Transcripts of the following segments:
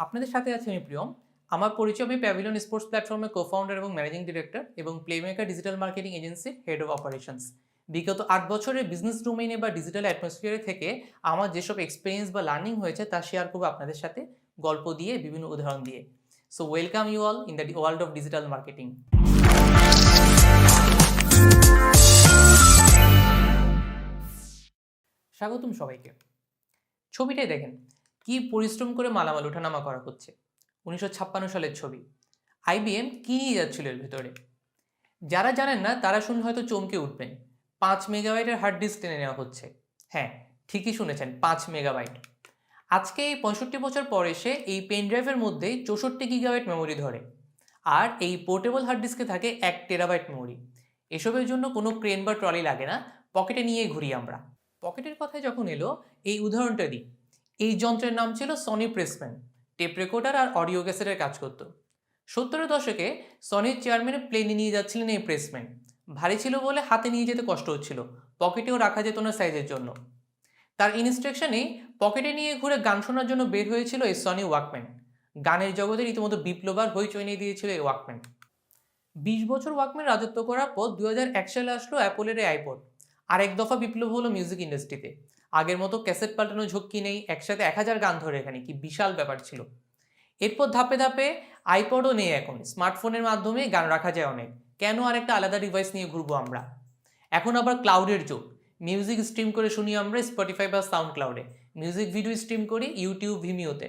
আপনাদের সাথে আছি আমি প্রিয়ম। আমার পরিচয়, আমি প্যাভিলিয়ন স্পোর্টস প্ল্যাটফর্মের কো-ফাউন্ডার এবং ম্যানেজিং ডিরেক্টর এবং প্লেমেকার ডিজিটাল মার্কেটিং এজেন্সির হেড অফ অপারেশনস। বিগত 8 বছরের বিজনেস ডোমেইনে বা ডিজিটাল অ্যাটমসফিয়ারে থেকে আমার যেসব এক্সপিরিয়েন্স বা লার্নিং হয়েছে তা শেয়ার করবো আপনাদের সাথে, গল্প দিয়ে, বিভিন্ন উদাহরণ দিয়ে। So welcome you all in the world of digital marketing. স্বাগতম সবাইকে। ছবিটাই দেখেন, কি পরিশ্রম করে মালামাল ওঠানামা করা হচ্ছে। 1956 সালের ছবি। আইবিএম কি নিয়ে যাচ্ছিল এর ভিতরে? যারা জানেন না তারা শুনে হয়তো চমকে উঠবেন। 5 মেগাবাইটের হার্ড ডিস্ক টেনে নেওয়া হচ্ছে। হ্যাঁ, ঠিকই শুনেছেন, 5 মেগাবাইট। আজকে এই 65 বছর পর এসে এই পেন ড্রাইভের মধ্যে 64 গিগাবাইট মেমোরি ধরে, আর এই পোর্টেবল হার্ড ডিস্কে থাকে 1 টেরাবাইট মেমোরি। এসবের জন্য কোনো ক্রেন বা ট্রলি লাগে না, পকেটে নিয়ে ঘুরি আমরা। পকেটের কথায় যখন এলো, এই উদাহরণটা দিই। এই যন্ত্রের নাম ছিল সনি প্রেসম্যান। টেপ রেকর্ডার আর অডিও ক্যাসেটের কাজ করত। 70-এর দশকে সনির চেয়ারম্যানে প্লেনে নিয়ে যাচ্ছিলেন এই প্রেসম্যান। ভারী ছিল বলে হাতে নিয়ে যেতে কষ্ট হচ্ছিল, পকেটেও রাখা যেত না সাইজের জন্য। তার ইনস্ট্রাকশনেই পকেটে নিয়ে ঘুরে গান শোনার জন্য বের হয়েছিল এই সনি ওয়াকম্যান। গানের জগতে রীতিমতো বিপ্লব আর হইচই নিয়ে দিয়েছিল এই ওয়াকম্যান। 20 বছর ওয়াকম্যান রাজত্ব করার পর 2001 সালে আসলো অ্যাপলের এই আইপড। আর এক দফা বিপ্লব হলো মিউজিক ইন্ডাস্ট্রিতে। আগের মতো ক্যাসেট পাল্টানো ঝক্কি নেই, একসাথে 1000 গান ধরে, এখানে কি বিশাল ব্যাপার ছিল। এরপর ধাপে ধাপে আইপডও নেই, এখন স্মার্টফোনের মাধ্যমে গান রাখা যায় অনেক। কেন আর একটা আলাদা ডিভাইস নিয়ে ঘুরবো আমরা? এখন আবার ক্লাউডের যুগ। মিউজিক স্ট্রিম করে শুনি আমরা স্পটিফাই বা সাউন্ড ক্লাউডে, মিউজিক ভিডিও স্ট্রিম করি ইউটিউব, ভিমিওতে।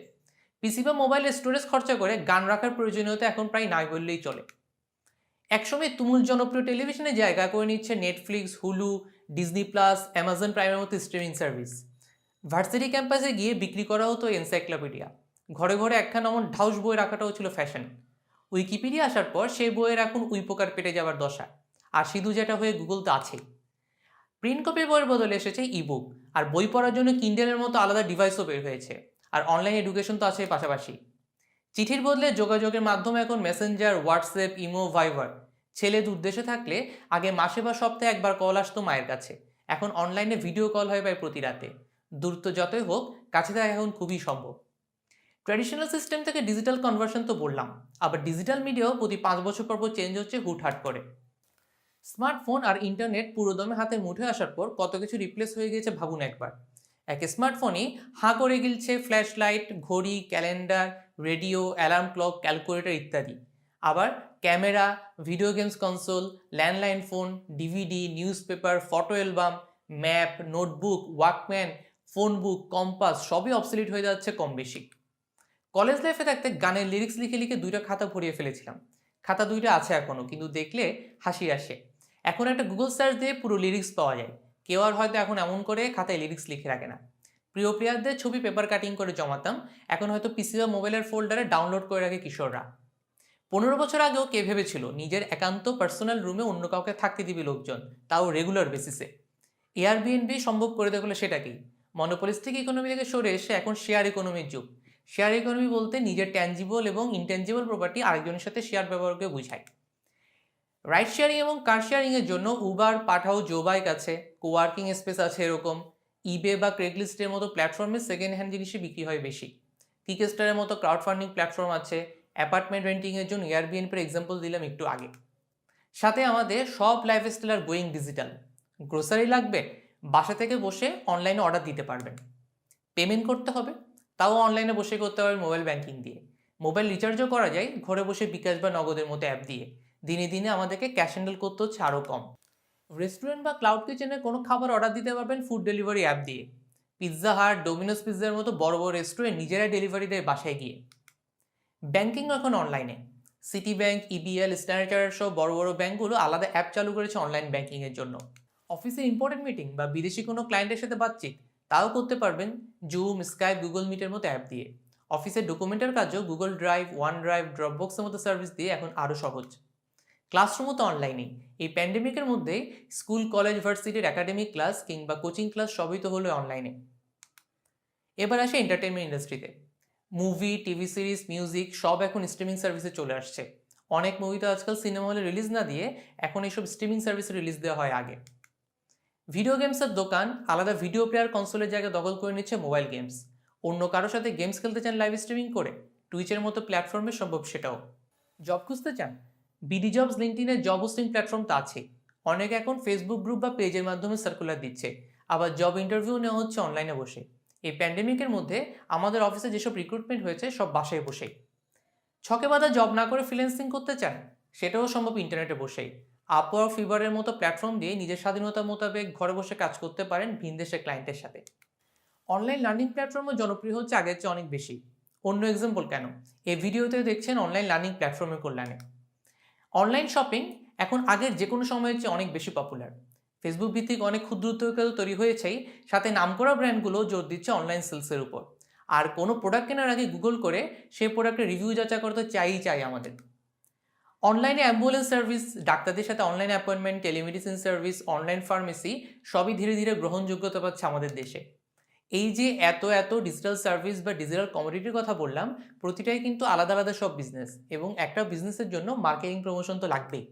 পিসি বা মোবাইলে স্টোরেজ খরচা করে গান রাখার প্রয়োজনীয়তা এখন প্রায় নাই বললেই চলে। একসময় তুমুল জনপ্রিয় টেলিভিশনে জায়গা করে নিচ্ছে Netflix, Hulu, Disney plus, Amazon প্রাইমের মতো স্ট্রিমিং সার্ভিস। ভার্সিটি ক্যাম্পাসে গিয়ে বিক্রি করা হতো এনসাইক্লোপিডিয়া। ঘরে ঘরে একখানা অমন ঢাউস বই রাখাটাও ছিল ফ্যাশন। উইকিপিডিয়া আসার পর সেই বইয়ের এখন উইপোকার পেটে যাওয়ার দশা। আর সিধু যেটা হয়ে গুগল তো আছেই। প্রিন্ট কপি বইয়ের বদলে এসেছে ইবুক, আর বই পড়ার জন্য কিন্ডেলের মতো আলাদা ডিভাইসও বের হয়েছে। আর অনলাইন এডুকেশন তো আছে পাশাপাশি। চিঠির বদলে যোগাযোগের মাধ্যমে এখন মেসেঞ্জার, হোয়াটসঅ্যাপ, ইমো, ভাইবার। ছেলে দূরদেশে থাকলে আগে মাসে বা সপ্তাহে একবার কল আসতো মায়ের কাছে, এখন অনলাইনে ভিডিও কল হয় প্রায় প্রতি রাতে। দূরত্ব যতই হোক, কাছে থাকা এখন খুবই সম্ভব। ট্র্যাডিশনাল সিস্টেম থেকে ডিজিটাল কনভার্সন তো বললাম, আবার ডিজিটাল মিডিয়াও প্রতি 5 বছর পর চেঞ্জ হচ্ছে হুটহাট করে। স্মার্টফোন আর ইন্টারনেট পুরোদমে হাতের মুঠোয় আসার পর কত কিছু রিপ্লেস হয়ে গিয়েছে ভাবুন একবার। এক স্মার্টফোনই হাঁ করে গিলছে ফ্ল্যাশ লাইট, ঘড়ি, calendar, radio, alarm clock, calculator ইত্যাদি। আবার camera, video games console, landline phone, DVD, news paper, photo album, map, notebook, Walkman, phone বুক, কম্পাস সবই অবসলিট হয়ে যাচ্ছে কম বেশি। কলেজ লাইফে থাকতে গানের লিরিক্স লিখে লিখে 2টা খাতা ভরিয়ে ফেলেছিলাম। খাতা 2টা আছে এখনও, কিন্তু দেখলে হাসি আসে। এখন একটা গুগল সার্চ দিয়ে পুরো লিরিক্স পাওয়া যায়। কেউ আর হয়তো এখন এমন করে খাতায় লিরিক্স লিখে রাখে না। প্রিয় প্লেয়ারদের ছবি পেপার কাটিং করে জমাতাম, এখন হয়তো পিসি বা মোবাইলের ফোল্ডারে ডাউনলোড করে রাখে কিশোররা। 15 বছর আগেও কে ভেবেছিল নিজের একান্ত পার্সোনাল রুমে অন্য কাউকে থাকতে দিবি লোকজন, তাও রেগুলার বেসিসে। এয়ারবিএনবি সম্ভব করে দেখলো সেটাকেই। মনোপলিস্টিক ইকোনমি থেকে সরে এসে এখন শেয়ার ইকোনমির যুগ। শেয়ার ইকোনমি বলতে নিজের ট্যাঞ্জিবল এবং ইনট্যাঞ্জিবল প্রপার্টি আরেকজনের সাথে শেয়ার ব্যবহারকে বোঝায়। রাইড শেয়ারিং এবং কার শেয়ারিংয়ের জন্য উবার, পাঠাও, জোবাইক আছে, কোওয়ার্কিং স্পেস আছে এরকম। ইবে বা ক্রেগলিস্টের মতো প্ল্যাটফর্মে সেকেন্ড হ্যান্ড জিনিসই বিক্রি হয় বেশি। কিকস্টারের মতো ক্রাউড ফান্ডিং প্ল্যাটফর্ম আছে। অ্যাপার্টমেন্ট রেন্টিংয়ের জন্য এয়ারবিএনপির এক্সাম্পল দিলাম একটু আগে। সাথে আমাদের সব lifestyle are going digital. Grocery লাগবে, বাসা থেকে বসে অনলাইনে অর্ডার দিতে পারবেন। পেমেন্ট করতে হবে, তাও অনলাইনে বসে করতে পারবেন মোবাইল ব্যাংকিং দিয়ে। মোবাইল রিচার্জও করা যায় ঘরে বসে বিকাশ বা নগদের মতো অ্যাপ দিয়ে। দিনে দিনে আমাদেরকে ক্যাশ হ্যান্ডেল করতে হচ্ছে আরও কম। রেস্টুরেন্ট বা ক্লাউড কিচেনের কোনো খাবার অর্ডার দিতে পারবেন ফুড ডেলিভারি অ্যাপ দিয়ে। পিৎজা হাট, ডোমিনোস পিৎজার মতো বড় বড় রেস্টুরেন্ট নিজেরাই ডেলিভারি দেয় বাসায় গিয়ে। ব্যাংকিং এখন অনলাইনে। City bank, EBL, standard chartered সহ বড় বড় ব্যাংকগুলো আলাদা অ্যাপ চালু করেছে অনলাইন ব্যাংকিংয়ের জন্য। অফিসের ইম্পর্টেন্ট মিটিং বা বিদেশি কোনো ক্লায়েন্টের সাথে বাতচিত তাও করতে পারবেন জুম, স্কাইপ, গুগল মিটের মতো অ্যাপ দিয়ে। অফিসের ডকুমেন্টের কাজও গুগল ড্রাইভ, ওয়ান ড্রাইভ, ড্রপবক্সের মতো সার্ভিস দিয়ে এখন আরও সহজ। ক্লাসরুমও তো অনলাইনেই। এই প্যান্ডেমিকের মধ্যে স্কুল, কলেজ, ভার্সিটির একাডেমিক ক্লাস কিংবা কোচিং ক্লাস সবই তো হলো অনলাইনে। এবার আসে এন্টারটেনমেন্ট ইন্ডাস্ট্রিতে। মুভি, টিভি সিরিজ, মিউজিক সব এখন স্ট্রিমিং সার্ভিসে চলে আসছে। অনেক মুভি তো আজকাল সিনেমা হলে রিলিজ না দিয়ে এখন এইসব স্ট্রিমিং সার্ভিসে রিলিজ দেওয়া হয় আগে। ভিডিও গেমসের দোকান আলাদা ভিডিও প্লেয়ার কনসোলের জায়গা দখল করে নিচ্ছে মোবাইল গেমস। অন্য কারোর সাথে গেমস খেলতে চান লাইভ স্ট্রিমিং করে, টুইচের মতো প্ল্যাটফর্মে সম্ভব সেটাও। জব খুঁজতে চান? বিডি জবস, লিঙ্কডইনের জব হোস্টিং প্ল্যাটফর্ম তো আছে। অনেকে এখন ফেসবুক গ্রুপ বা পেজের মাধ্যমে সার্কুলার দিচ্ছে, আবার জব ইন্টারভিউ নেওয়া হচ্ছে অনলাইনে বসে। এই প্যান্ডেমিকের মধ্যে আমাদের অফিসে যেসব রিক্রুটমেন্ট হয়েছে সব বাসায় বসেই। ছকে বাঁধা জব না করে ফ্রিল্যান্সিং করতে চান? সেটাও সম্ভব ইন্টারনেটে বসেই। আপওয়ার্ক, ফিভারের মতো প্ল্যাটফর্ম দিয়ে নিজের স্বাধীনতা মোতাবেক ঘরে বসে কাজ করতে পারেন ভিনদেশের ক্লায়েন্টের সাথে। অনলাইন লার্নিং প্ল্যাটফর্মও জনপ্রিয় হচ্ছে আগের চেয়ে অনেক বেশি। অন্য এক্সাম্পল কেন, এই ভিডিওতে দেখছেন অনলাইন লার্নিং প্ল্যাটফর্মের কল্যাণে। অনলাইন শপিং এখন আগের যে কোনো সময়ের চেয়ে অনেক বেশি পপুলার। ফেসবুক ভিত্তিক অনেক ক্ষুদ্র উদ্যোক্তা তৈরি হয়েছেই, সাথে নামকরা ব্র্যান্ডগুলো জোর দিচ্ছে অনলাইন সেলসের উপর। আর কোনো প্রোডাক্ট কেনার আগে গুগল করে সেই প্রোডাক্টের রিভিউ যাচাই করতে চাই আমাদের। অনলাইনে অ্যাম্বুলেন্স সার্ভিস, ডাক্তারদের সাথে online appointment, telemedicine service, online pharmacy সবই ধীরে ধীরে গ্রহণযোগ্যতা পাচ্ছে আমাদের দেশে। এই যে এত ডিজিটাল সার্ভিস বা ডিজিটাল কমোডিটির কথা বললাম, প্রতিটাই কিন্তু আলাদা আলাদা সব বিজনেস, এবং একটা বিজনেসের জন্য মার্কেটিং প্রমোশন তো লাগবেই।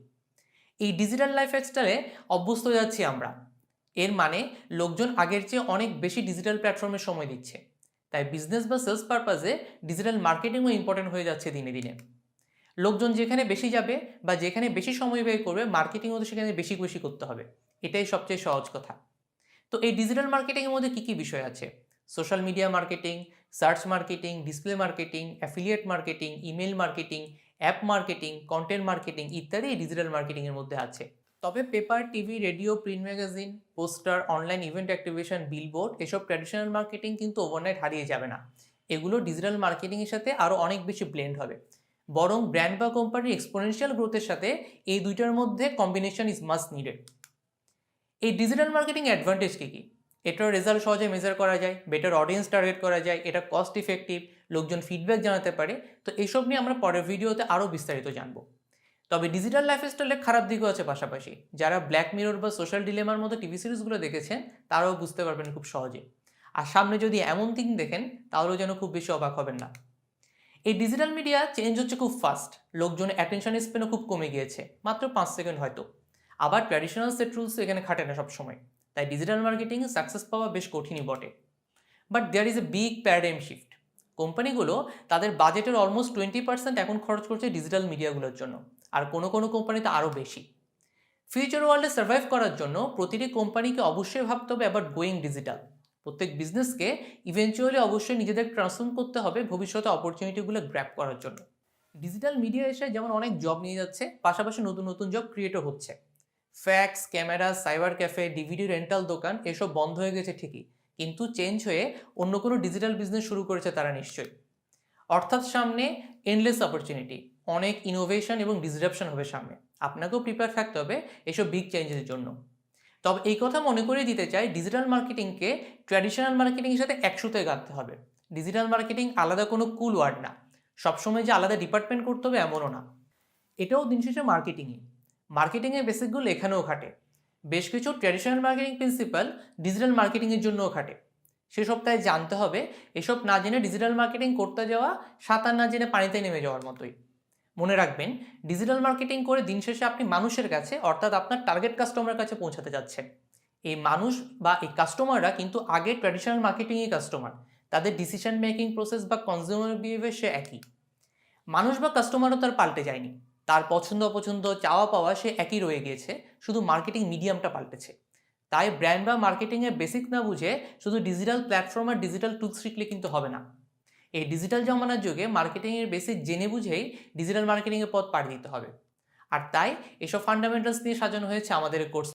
এই ডিজিটাল লাইফস্টাইলে অভ্যস্ত হয়ে যাচ্ছি আমরা। এর মানে লোকজন আগের চেয়ে অনেক বেশি ডিজিটাল প্ল্যাটফর্মে সময় দিচ্ছে। তাই বিজনেস বা সেলস পারপাসে ডিজিটাল মার্কেটিংও ইম্পর্টেন্ট হয়ে যাচ্ছে দিনে দিনে। লোকজন যেখানে বেশি যাবে বা যেখানে বেশি সময় ব্যয় করবে, মার্কেটিংও তো সেখানে বেশি বেশি করতে হবে। এটাই সবচেয়ে সহজ কথা। তো এই ডিজিটাল মার্কেটিংয়ের মধ্যে কী কী বিষয় আছে? Social media marketing, search marketing, display marketing, affiliate marketing, email marketing, app marketing, content marketing ইত্যাদি এই ডিজিটাল মার্কেটিংয়ের মধ্যে আছে। তবে paper, TV, radio, print magazine, poster, online event activation, billboard এসব ট্র্যাডিশনাল মার্কেটিং কিন্তু ওভারনাইট হারিয়ে যাবে না। এগুলো ডিজিটাল মার্কেটিংয়ের সাথে আরও অনেক বেশি ব্লেন্ড হবে। বরং ব্র্যান্ড বা কোম্পানির এক্সপোনেনশিয়াল গ্রোথের সাথে এই দুইটার মধ্যে কম্বিনেশন ইজ মাস্ট নিডেড। এই ডিজিটাল মার্কেটিং অ্যাডভান্টেজ কী কী? এটার রেজাল্ট সহজে মেজার করা যায়, বেটার অডিয়েন্স টার্গেট করা যায়, এটা কস্ট ইফেক্টিভ, লোকজন ফিডব্যাক জানাতে পারে। তো এইসব নিয়ে আমরা পরের ভিডিওতে আরও বিস্তারিত জানবো। তবে ডিজিটাল লাইফস্টাইলের খারাপ দিকও আছে পাশাপাশি। যারা ব্ল্যাক মিরর বা সোশ্যাল ডিলেমার মতো টিভি সিরিজগুলো দেখেছেন তারাও বুঝতে পারবেন খুব সহজে। আর সামনে যদি এমন থিং দেখেন তাহলেও যেন খুব বেশি অবাক হবেন না। এই ডিজিটাল মিডিয়া চেঞ্জ হচ্ছে খুব ফাস্ট। লোকজনের অ্যাটেনশন স্প্যানও খুব কমে গিয়েছে, মাত্র 5 সেকেন্ড হয়তো। আবার ট্র্যাডিশনাল সেট রুলস এখানে খাটে না সবসময়। তাই ডিজিটাল মার্কেটিংয়ে সাকসেস পাওয়া বেশ কঠিনই বটে। But there is a big paradigm shift. কোম্পানিগুলো তাদের বাজেটের অলমোস্ট 20% এখন খরচ করছে ডিজিটাল মিডিয়াগুলোর জন্য, আর কোনো কোনো কোম্পানিতে আরও বেশি। ফিউচার ওয়ার্ল্ডে সার্ভাইভ করার জন্য প্রতিটি কোম্পানিকে অবশ্যই ভাবতে হবে অ্যাবাউট গোয়িং ডিজিটাল। প্রত্যেক বিজনেসকে ইভেনচুয়ালি অবশ্যই নিজেদের ট্রান্সফর্ম করতে হবে ভবিষ্যতে অপরচুনিটিগুলো গ্র্যাব করার জন্য। ডিজিটাল মিডিয়া এসে যেমন অনেক জব নিয়ে যাচ্ছে, পাশাপাশি নতুন নতুন জব ক্রিয়েটও হচ্ছে। Fax, camera, cyber cafe, DVD rental দোকান এসব বন্ধ হয়ে গেছে ঠিকই, কিন্তু চেঞ্জ হয়ে অন্য কোনো ডিজিটাল বিজনেস শুরু করেছে তারা নিশ্চয়ই। অর্থাৎ সামনে এন্ডলেস অপরচুনিটি, অনেক ইনোভেশন এবং ডিসরাপশন হবে সামনে। আপনাকেও প্রিপেয়ার থাকতে হবে এসব বিগ চেঞ্জের জন্য। তবে এই কথা মনে করিয়ে দিতে চাই, ডিজিটাল মার্কেটিংকে ট্র্যাডিশনাল মার্কেটিংয়ের সাথে একসুতে গাঁথতে হবে। ডিজিটাল মার্কেটিং আলাদা কোনো কুল ওয়ার্ড না, সবসময় যে আলাদা ডিপার্টমেন্ট করতে হবে এমনও না। এটাও দিন শেষে মার্কেটিংয়ের বেসিকগুলো এখানেও খাটে। বেশ কিছু ট্র্যাডিশনাল মার্কেটিং প্রিন্সিপাল ডিজিটাল মার্কেটিংয়ের জন্যও খাটে। সে সপ্তাহে জানতে হবে, এসব না জেনে ডিজিটাল মার্কেটিং করতে যাওয়া সাঁতার না জেনে পানিতে নেমে যাওয়ার মতোই। মনে রাখবেন, ডিজিটাল মার্কেটিং করে দিন শেষে আপনি মানুষের কাছে, অর্থাৎ আপনার টার্গেট কাস্টমারের কাছে পৌঁছাতে যাচ্ছেন। এই মানুষ বা এই কাস্টমাররা কিন্তু আগে ট্র্যাডিশনাল মার্কেটিংই কাস্টমার। তাদের ডিসিশন মেকিং প্রসেস বা কনজিউমার বিহেভিয়ার সে একই। মানুষ বা কাস্টমারও তার পাল্টে যায়নি, তার পছন্দ অপছন্দ, চাওয়া পাওয়া সে একই রয়ে গিয়েছে, শুধু মার্কেটিং মিডিয়ামটা পাল্টেছে। তাই ব্র্যান্ড বা মার্কেটিংয়ের বেসিক না বুঝে শুধু ডিজিটাল প্ল্যাটফর্ম আর ডিজিটাল টুলস শিখলে কিন্তু হবে না। এই ডিজিটাল জমানার যুগে মার্কেটিংয়ের বেসিক জেনে বুঝেই ডিজিটাল মার্কেটিংয়ের পথ পাড়ি দিতে হবে। আর তাই এসব ফান্ডামেন্টালস নিয়ে সাজানো হয়েছে আমাদের কোর্স।